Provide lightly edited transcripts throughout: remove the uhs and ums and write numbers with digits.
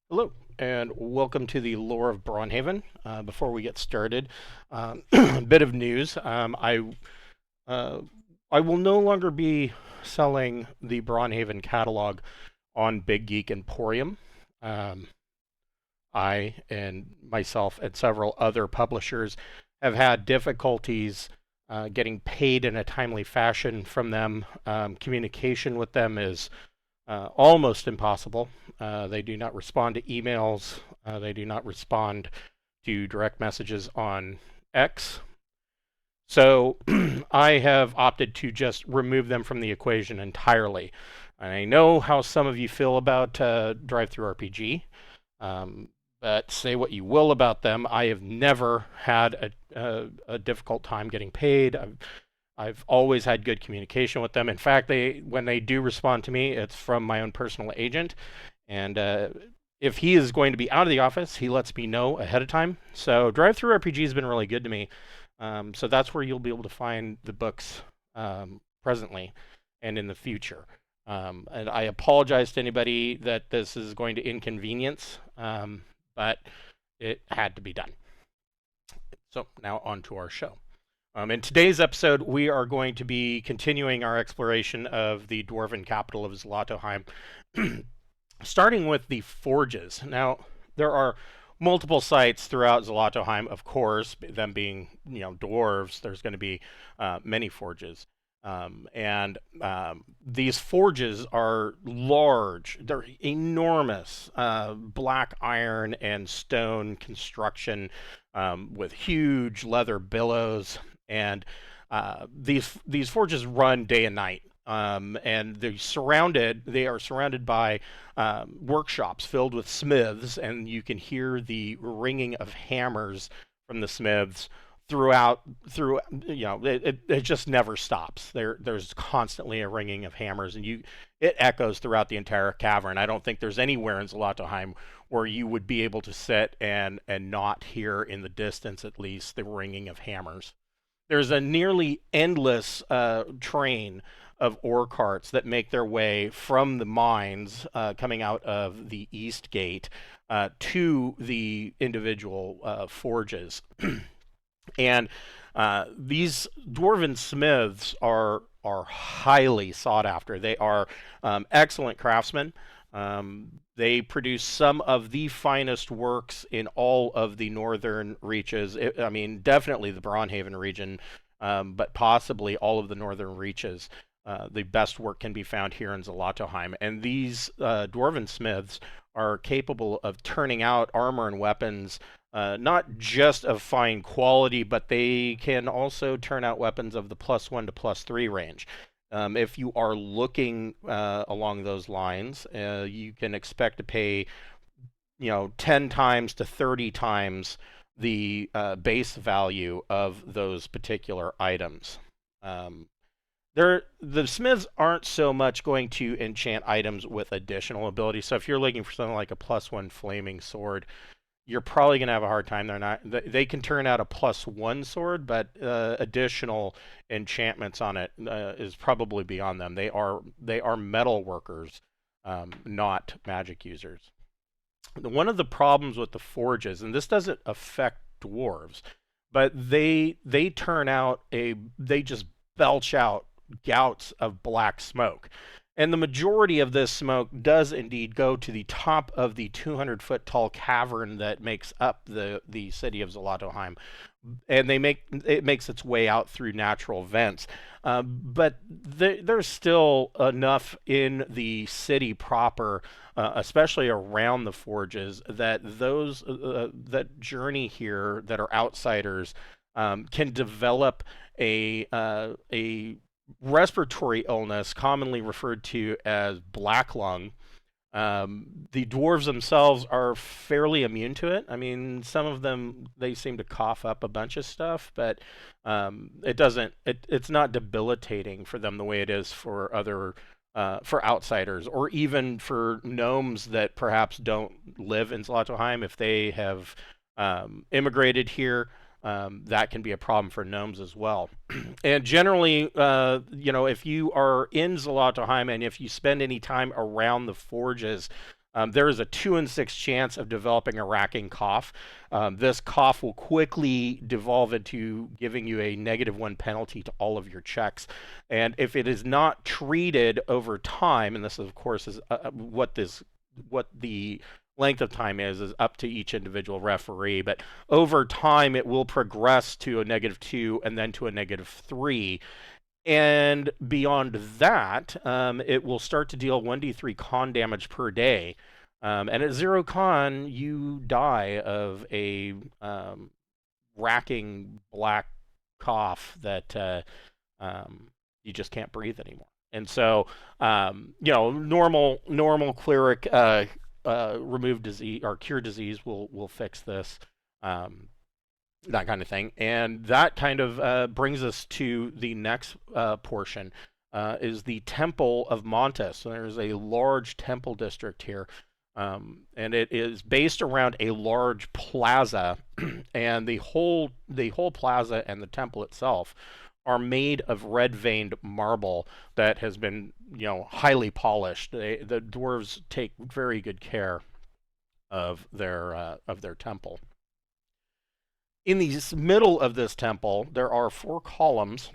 Hello, and welcome to the lore of Braunhaven. Before we get started, a bit of news. Uh, I will no longer be selling the Braunhaven catalog on Big Geek Emporium. Um, I and myself and several other publishers have had difficulties getting paid in a timely fashion from them. Communication with them is almost impossible. They do not respond to emails. They do not respond to direct messages on X. So I have opted to just remove them from the equation entirely. And I know how some of you feel about Drive-Thru RPG, um, but say what you will about them. I have never had a difficult time getting paid. I've always had good communication with them. In fact, when they do respond to me, it's from my own personal agent, and if he is going to be out of the office, he lets me know ahead of time. So Drive-Thru RPG has been really good to me. So that's where you'll be able to find the books presently and in the future. And I apologize to anybody that this is going to inconvenience, but it had to be done. So now on to our show. In today's episode, we are going to be continuing our exploration of the dwarven capital of Zolotoheim, starting with the forges. Now, there are multiple sites throughout Zolotoheim, of course, them being, dwarves, there's going to be many forges. These forges are large, they're enormous, black iron and stone construction with huge leather billows, and these forges run day and night. And they are surrounded by workshops filled with smiths, and you can hear the ringing of hammers from the smiths it just never stops. There's constantly a ringing of hammers, and it echoes throughout the entire cavern. I don't think there's anywhere in Zolotoheim where you would be able to sit and not hear, in the distance at least, the ringing of hammers. There's a nearly endless train of ore carts that make their way from the mines coming out of the east gate to the individual forges. And these dwarven smiths are highly sought after. They are excellent craftsmen. They produce some of the finest works in all of the northern reaches. Definitely the Braunhaven region, but possibly all of the northern reaches. The best work can be found here in Zolotoheim. And these dwarven smiths are capable of turning out armor and weapons not just of fine quality, but they can also turn out weapons of the +1 to +3 range. If you are looking along those lines, you can expect to pay, 10 times to 30 times the base value of those particular items. The smiths aren't so much going to enchant items with additional abilities. So if you're looking for something like a +1 flaming sword, you're probably going to have a hard time. They can turn out a +1 sword, but additional enchantments on it is probably beyond them. They are metal workers, not magic users. One of the problems with the forges, and this doesn't affect dwarves, but they just belch out gouts of black smoke. And the majority of this smoke does indeed go to the top of the 200-foot tall cavern that makes up the city of Zolotoheim. And it makes its way out through natural vents. But there's still enough in the city proper, especially around the forges, that those that journey here that are outsiders can develop a respiratory illness commonly referred to as black lung. The dwarves themselves are fairly immune to it. Some of them, they seem to cough up a bunch of stuff, but it's not debilitating for them the way it is for for outsiders, or even for gnomes that perhaps don't live in Zolotoheim. If they have immigrated here, that can be a problem for gnomes as well. And generally, if you are in Zolotoheim and if you spend any time around the forges, There is a 2 in 6 chance of developing a racking cough. This cough will quickly devolve into giving you a -1 penalty to all of your checks. And if it is not treated over time, and this of course is what the length of time is up to each individual referee, but over time it will progress to a -2 and then to a -3. And beyond that, it will start to deal 1d3 con damage per day. And at 0 con, you die of a racking black cough that you just can't breathe anymore. And so, normal cleric remove disease or cure disease will fix this. That kind of thing. And that kind of brings us to the next portion, is the Temple of Montus. So there's a large temple district here, and it is based around a large plaza, and the whole plaza and the temple itself are made of red-veined marble that has been, highly polished. The dwarves take very good care of their temple. In the middle of this temple, there are 4 columns,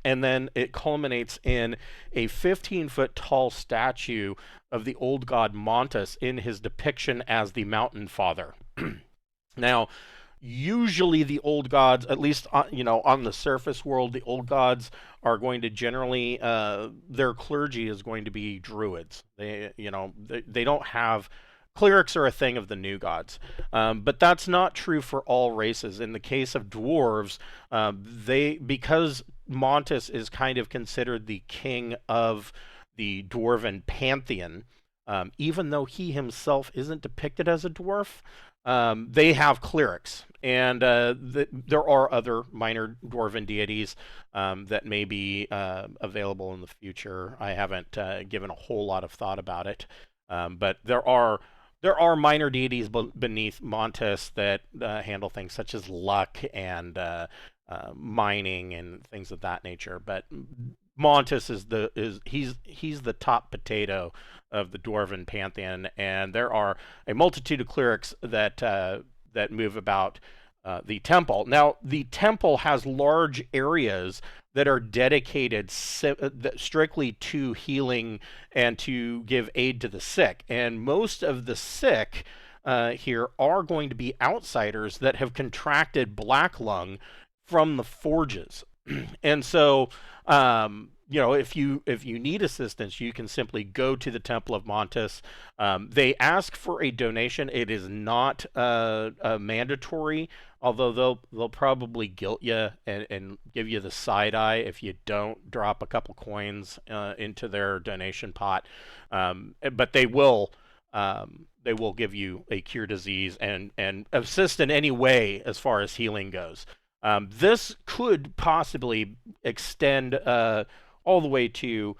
and then it culminates in a 15-foot tall statue of the old god Montus in his depiction as the Mountain Father. Now, usually the old gods, at least on the surface world, the old gods are going to generally their clergy is going to be druids. They don't have. Clerics are a thing of the new gods, but that's not true for all races. In the case of dwarves, because Montus is kind of considered the king of the dwarven pantheon, even though he himself isn't depicted as a dwarf, they have clerics, and there are other minor dwarven deities that may be available in the future. I haven't given a whole lot of thought about it, but there are minor deities beneath Montus that handle things such as luck and mining and things of that nature. But Montus he's the top potato of the dwarven pantheon, and there are a multitude of clerics that move about the temple. Now, the temple has large areas that are dedicated strictly to healing and to give aid to the sick. And most of the sick here are going to be outsiders that have contracted black lung from the forges. And so, if you need assistance, you can simply go to the Temple of Montus. They ask for a donation. It is not mandatory, although they'll probably guilt you and give you the side eye if you don't drop a couple coins into their donation pot. But they will give you a cure disease and assist in any way as far as healing goes. This could possibly extend all the way to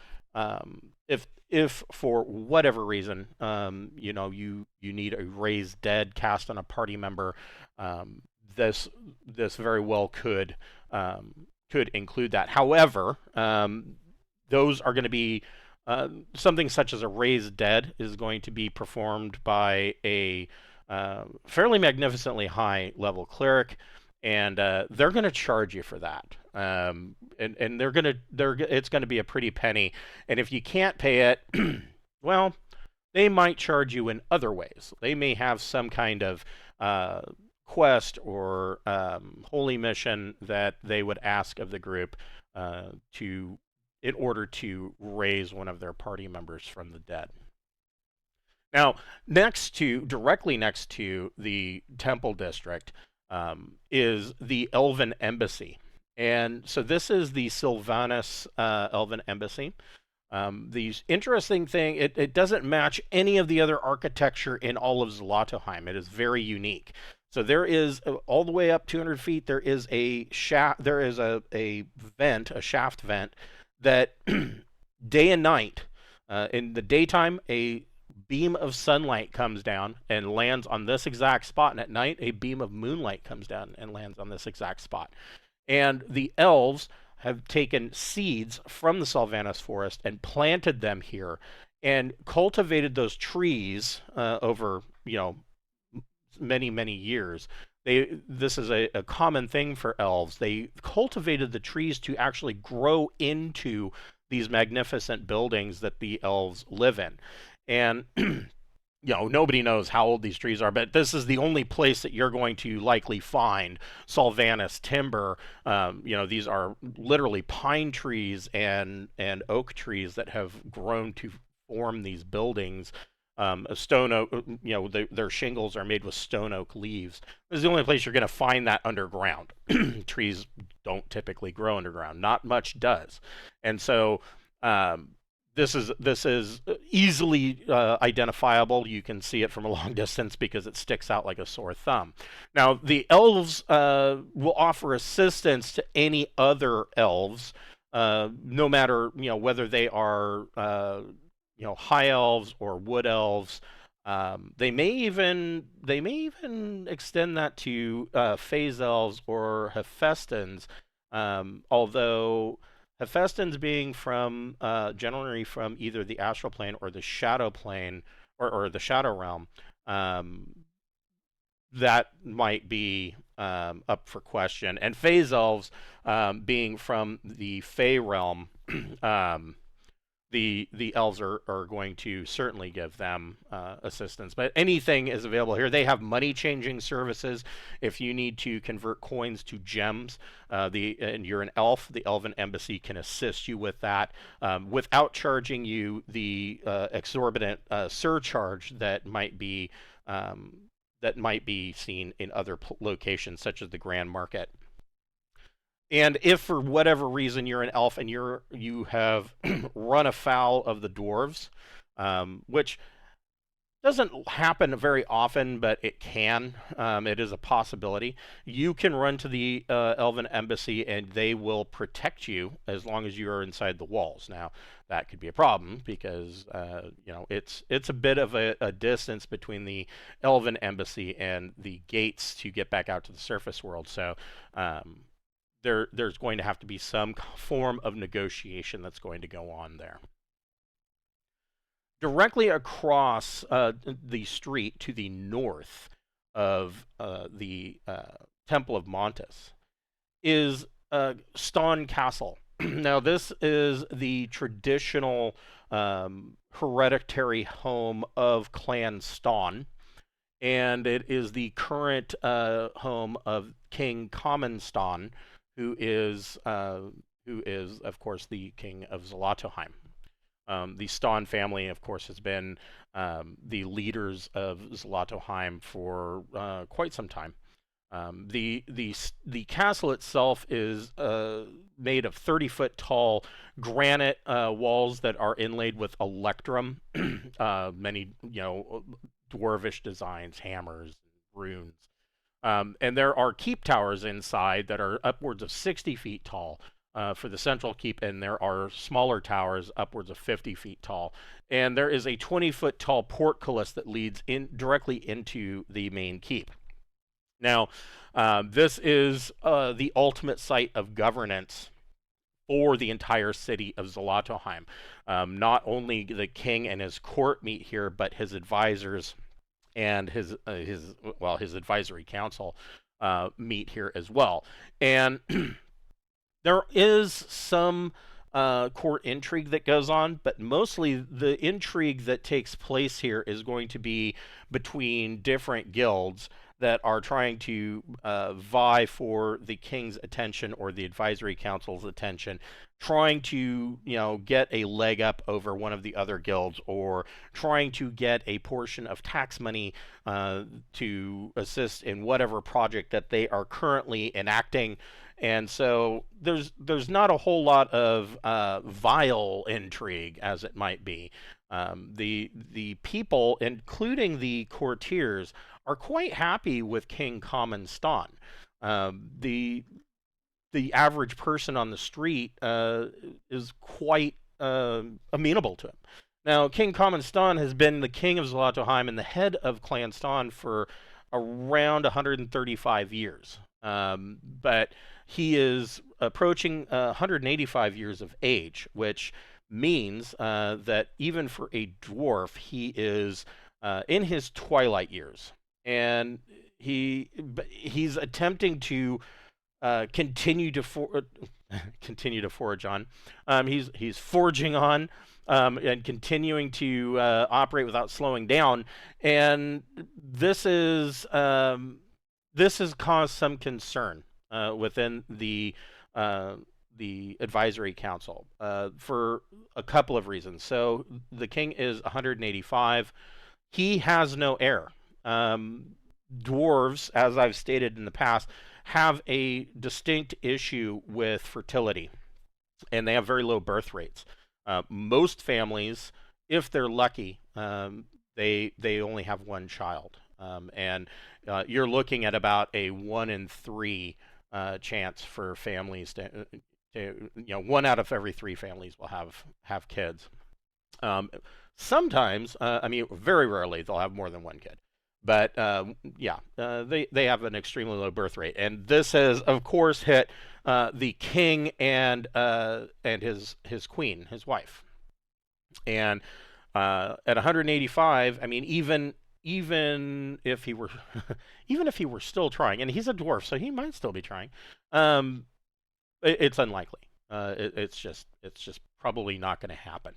if for whatever reason you need a raised dead cast on a party member. This very well could include that. However, those are going to be something such as a raised dead is going to be performed by a fairly magnificently high level cleric, and they're going to charge you for that. And it's going to be a pretty penny. And if you can't pay it, well, they might charge you in other ways. They may have some kind of quest or holy mission that they would ask of the group in order to raise one of their party members from the dead. Now, directly next to the temple district is the Elven Embassy. And so this is the Sylvanus Elven Embassy. The interesting thing, it doesn't match any of the other architecture in all of Zolotoheim. It is very unique. So there is, all the way up 200 feet, there is a shaft vent that day and night, in the daytime, a beam of sunlight comes down and lands on this exact spot, and at night a beam of moonlight comes down and lands on this exact spot. And the elves have taken seeds from the Sylvanus forest and planted them here, and cultivated those trees over, many, many years. This is a common thing for elves. They cultivated the trees to actually grow into these magnificent buildings that the elves live in. And nobody knows how old these trees are, but this is the only place that you're going to likely find Solvanus timber. These are literally pine trees and oak trees that have grown to form these buildings. A stone oak, their shingles are made with stone oak leaves. This is the only place you're going to find that underground. Trees don't typically grow underground. Not much does, and so this is easily identifiable. You can see it from a long distance because it sticks out like a sore thumb. Now, the elves will offer assistance to any other elves, no matter whether they are high elves or wood elves. They may even extend that to phase elves or Hephaestans, although Hephaestans being from generally from either the astral plane or the shadow plane or the shadow realm, that might be up for question. And phase elves being from the Fey realm. The elves are going to certainly give them assistance, but anything is available here. They have money changing services. If you need to convert coins to gems, and you're an elf, the Elven Embassy can assist you with that without charging you the exorbitant surcharge that might be seen in other locations, such as the Grand Market. And if for whatever reason you're an elf and you have run afoul of the dwarves, which doesn't happen very often, but it can. It is a possibility. You can run to the Elven Embassy, and they will protect you as long as you are inside the walls. Now, that could be a problem because it's a bit of a distance between the Elven Embassy and the gates to get back out to the surface world. So. There's going to have to be some form of negotiation that's going to go on there. Directly across the street to the north of the Temple of Montus is Ston Castle. Now, this is the traditional hereditary home of Clan Ston, and it is the current home of King Kamin'Ston, who is, of course, the king of Zolotoheim. The Ston family, of course, has been the leaders of Zolotoheim for quite some time. The castle itself is made of 30-foot tall granite walls that are inlaid with electrum, many dwarvish designs, hammers, runes. And there are keep towers inside that are upwards of 60 feet tall for the central keep, and there are smaller towers upwards of 50 feet tall. And there is a 20-foot tall portcullis that leads in directly into the main keep. Now, this is the ultimate site of governance for the entire city of Zolotoheim. Not only the king and his court meet here, but his advisors and his advisory council meet here as well. And there is some court intrigue that goes on, but mostly the intrigue that takes place here is going to be between different guilds that are trying to vie for the king's attention or the advisory council's attention, trying to get a leg up over one of the other guilds, or trying to get a portion of tax money to assist in whatever project that they are currently enacting. And so there's not a whole lot of vile intrigue as it might be. The people, including the courtiers, are quite happy with King Kamin'Ston. The average person on the street is quite amenable to him. Now, King Kamin'Ston has been the king of Zolotoheim and the head of Clan Ston for around 135 years. But he is approaching 185 years of age, which means that even for a dwarf, he is in his twilight years, and he's attempting to continue to continue to forge on. He's forging on and continuing to operate without slowing down, and this has caused some concern within the advisory council for a couple of reasons. So the king is 185. He has no heir. Dwarves, as I've stated in the past, have a distinct issue with fertility, and they have very low birth rates. Most families, if they're lucky, they only have one child, and you're looking at about a 1 in 3 chance for families to, one out of every 3 families will have kids. Sometimes, I mean, very rarely they'll have more than one kid. But they have an extremely low birth rate, and this has, of course, hit the king and his queen, his wife. And at 185, I mean, even if he were even if he were still trying, and he's a dwarf, so he might still be trying, it's unlikely. It's just probably not going to happen.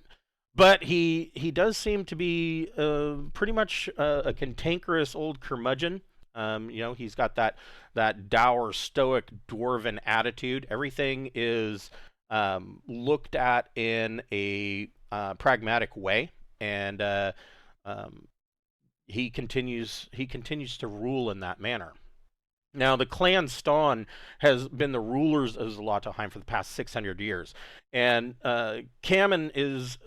But he does seem to be pretty much a cantankerous old curmudgeon. He's got that dour, stoic, dwarven attitude. Everything is looked at in a pragmatic way, and he continues to rule in that manner. Now, the clan Ston has been the rulers of Zolotoheim for the past 600 years, and Kamin is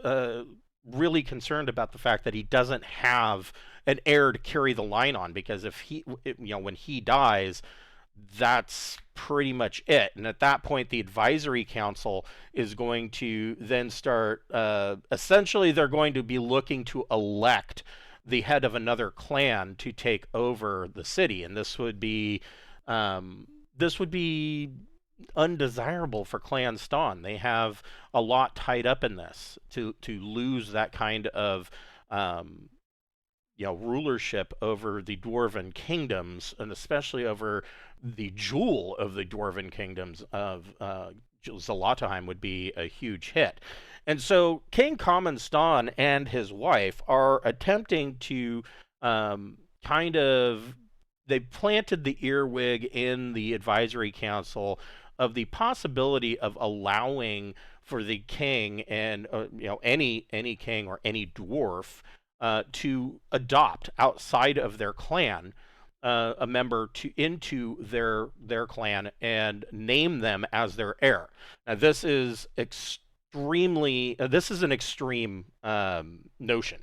really concerned about the fact that he doesn't have an heir to carry the line on, because when he dies, that's pretty much it. And at that point, the advisory council is going to then start, essentially, they're going to be looking to elect the head of another clan to take over the city, and this would be undesirable for Clan Ston. They have a lot tied up in this to lose that kind of rulership over the dwarven kingdoms, and especially over the jewel of the dwarven kingdoms of Zolotoheim would be a huge hit. And so King Kamin'Ston and his wife are attempting to they planted the earwig in the advisory council of the possibility of allowing for the king and any king or any dwarf to adopt outside of their clan a member into their clan and name them as their heir. Now, this is an extreme notion.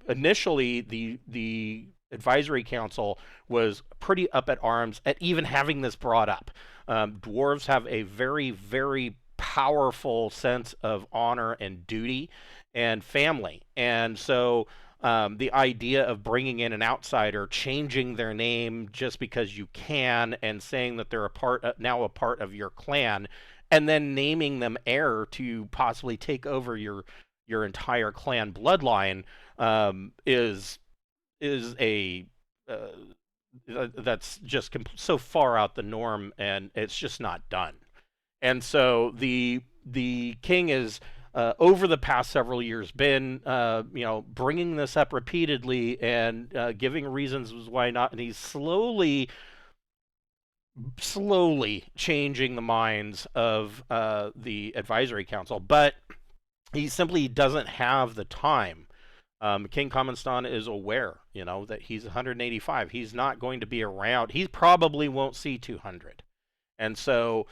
Initially the advisory council was pretty up at arms at even having this brought up. Dwarves have a very, very powerful sense of honor and duty and family, and so the idea of bringing in an outsider, changing their name just because you can, and saying that they're now a part of your clan, and then naming them heir to possibly take over your entire clan bloodline, is that's just so far out the norm, and it's just not done. And so the king is over the past several years been bringing this up repeatedly and giving reasons why not, and he's slowly changing the minds of the advisory council, but he simply doesn't have the time. King Kamin'Ston is aware, that he's 185. He's not going to be around. He probably won't see 200. And so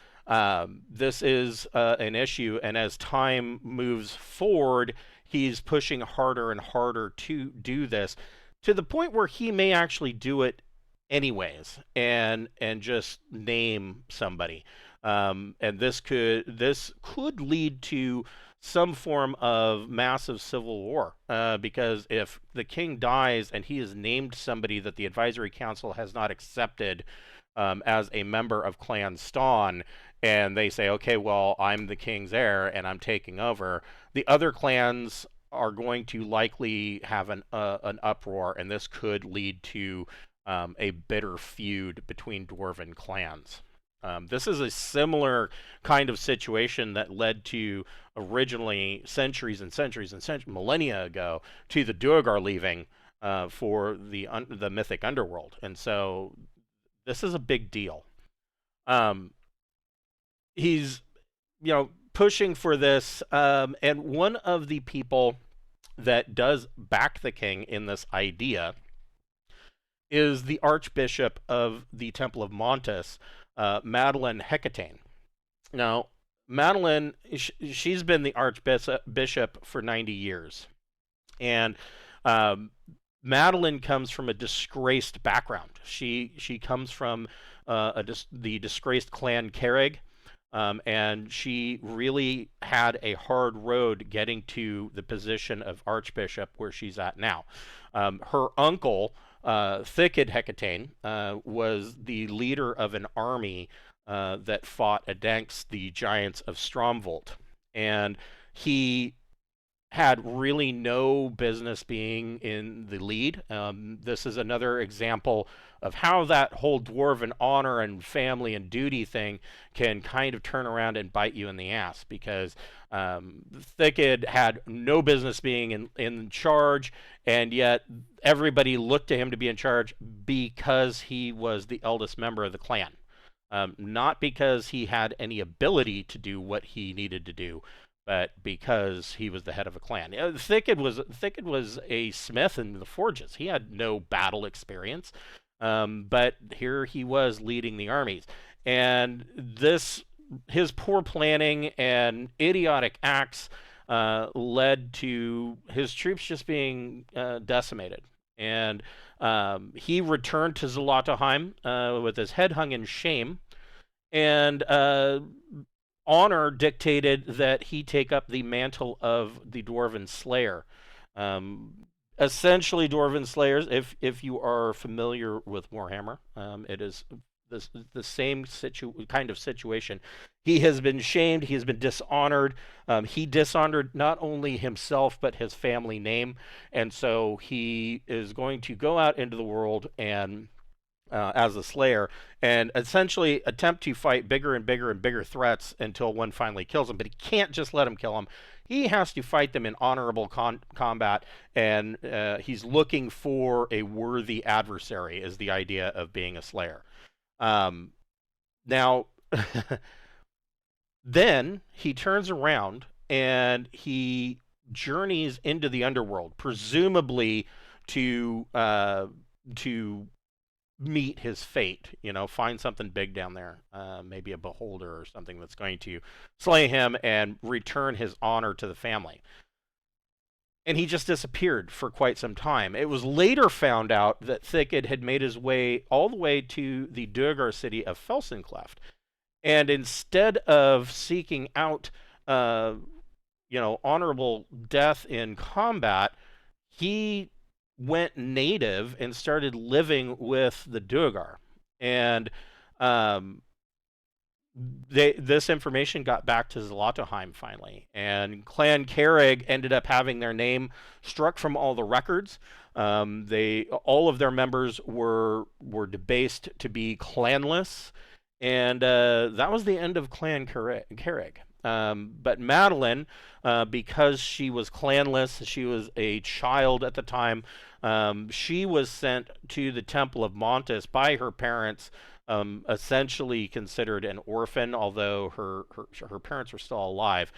this is an issue, and as time moves forward, he's pushing harder and harder to do this, to the point where he may actually do it anyways and just name somebody. And this could lead to some form of massive civil war, because if the king dies and he has named somebody that the advisory council has not accepted as a member of Clan Ston, and they say, okay, well, I'm the king's heir and I'm taking over, the other clans are going to likely have an uproar, and this could lead to a bitter feud between dwarven clans. This is a similar kind of situation that led to originally centuries and centuries and millennia ago to the Duergar leaving for the mythic underworld, and so this is a big deal. Um, he's pushing for this, and one of the people that does back the king in this idea is the Archbishop of the Temple of Montus, Madeline Hecatane. Now, Madeline, she's been the Archbishop for 90 years. And Madeline comes from a disgraced background. She comes from the disgraced clan Carrig, and she really had a hard road getting to the position of Archbishop where she's at now. Her uncle, Thicked Hecatane, was the leader of an army that fought against the giants of Stromvolt, and he had really no business being in the lead. This is another example of how that whole dwarven honor and family and duty thing can kind of turn around and bite you in the ass, because Thicked had no business being in charge, and yet everybody looked to him to be in charge because he was the eldest member of the clan. Not because he had any ability to do what he needed to do, but because he was the head of a clan. Thicked was a smith in the forges. He had no battle experience, but here he was leading the armies, and his poor planning and idiotic acts led to his troops just being decimated. And he returned to Zolotoheim with his head hung in shame, and honor dictated that he take up the mantle of the Dwarven Slayer. Essentially, Dwarven Slayers, if you are familiar with Warhammer, it is the same kind of situation. He has been shamed. He has been dishonored. He dishonored not only himself but his family name, and so he is going to go out into the world and as a slayer, and essentially attempt to fight bigger and bigger and bigger threats until one finally kills him. But he can't just let him kill him. He has to fight them in honorable combat, and he's looking for a worthy adversary, is the idea of being a slayer. Now, then he turns around and he journeys into the underworld, presumably to meet his fate, find something big down there, maybe a beholder or something that's going to slay him and return his honor to the family. And he just disappeared for quite some time. It was later found out that Thicked had made his way all the way to the Duergar city of Felsencleft, and instead of seeking out honorable death in combat, he went native and started living with the Duergar. And this information got back to Zolotoheim finally, and Clan Carrig ended up having their name struck from all the records. All of their members were debased to be clanless, and that was the end of Clan Carrig. But Madeline, because she was clanless, she was a child at the time, she was sent to the Temple of Montus by her parents, essentially considered an orphan, although her parents were still alive.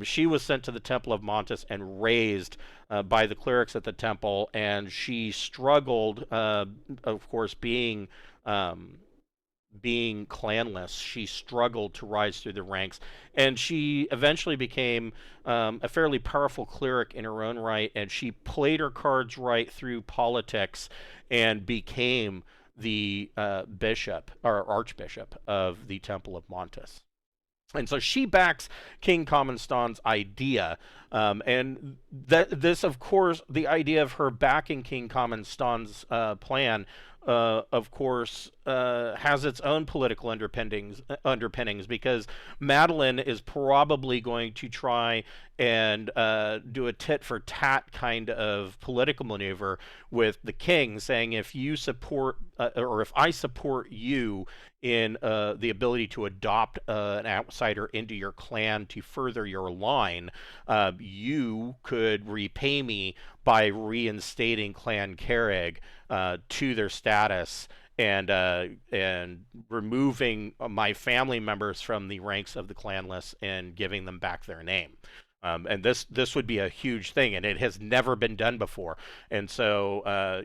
She was sent to the Temple of Montus and raised by the clerics at the temple, and she struggled, of course, being clanless. She struggled to rise through the ranks, and she eventually became a fairly powerful cleric in her own right, and she played her cards right through politics and became the bishop or archbishop of the Temple of Montus. And so she backs King Kamin'Ston's idea And this, of course, the idea of her backing King Kamin'Ston's plan, of course, has its own political underpinnings because Madeline is probably going to try and do a tit for tat kind of political maneuver with the king, saying if you support or if I support you in the ability to adopt an outsider into your clan to further your line, you could repay me by reinstating Clan Carrig to their status and removing my family members from the ranks of the clan list and giving them back their name. And this would be a huge thing, and it has never been done before. And so,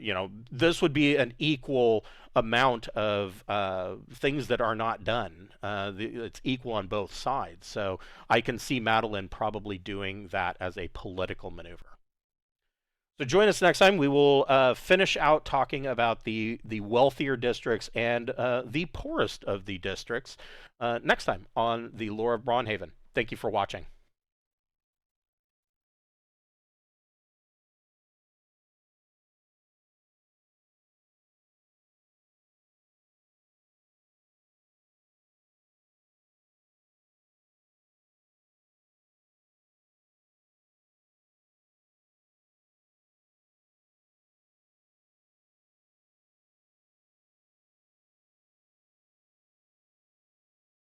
this would be an equal amount of things that are not done. It's equal on both sides. So I can see Madeline probably doing that as a political maneuver. So join us next time. We will finish out talking about the wealthier districts and the poorest of the districts next time on the Lore of Braunhaven. Thank you for watching.